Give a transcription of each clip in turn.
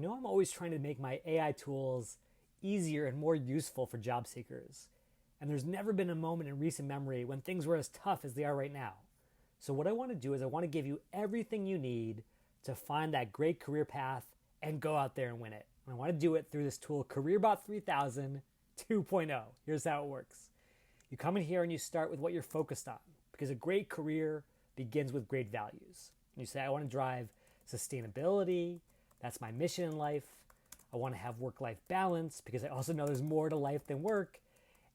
So I'm always trying to make my AI tools easier and more useful for job seekers. And there's never been a moment in recent memory when things were as tough as they are right now. So what I want to do is I want to give you everything you need to find that great career path and go out there and win it. And I want to do it through this tool, CareerBot 3000 2.0. Here's how it works. You come in here and you start with what you're focused on, because a great career begins with great values. And you say, I want to drive sustainability. That's my mission in life. I want to have work-life balance because I also know there's more to life than work.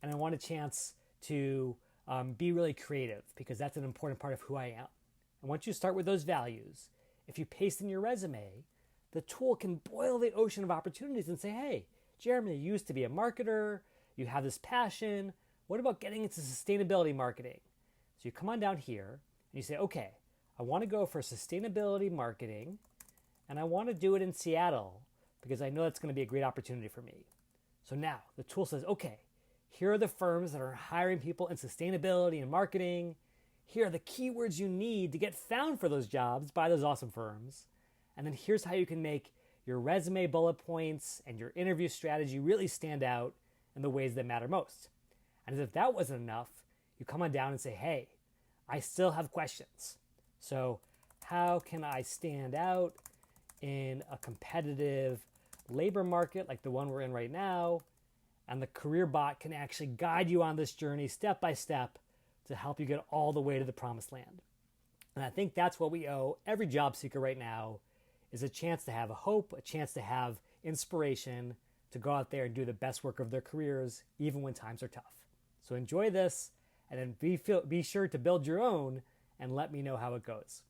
And I want a chance to be really creative because that's an important part of who I am. And once you start with those values, if you paste in your resume, the tool can boil the ocean of opportunities and say, hey, Jeremy, you used to be a marketer. You have this passion. What about getting into sustainability marketing? So you come on down here and you say, okay, I want to go for sustainability marketing and I want to do it in Seattle because I know that's going to be a great opportunity for me. So now the tool says, okay, here are the firms that are hiring people in sustainability and marketing. Here are the keywords you need to get found for those jobs by those awesome firms. And then here's how you can make your resume bullet points and your interview strategy really stand out in the ways that matter most. And as if that wasn't enough, you come on down and say, hey, I still have questions. So how can I stand out in a competitive labor market like the one we're in right now? And the CareerBot can actually guide you on this journey step by step to help you get all the way to the promised land. And I think that's what we owe every job seeker right now, is a chance to have a hope, a chance to have inspiration to go out there and do the best work of their careers, even when times are tough. So enjoy this, and then be sure to build your own and let me know how it goes.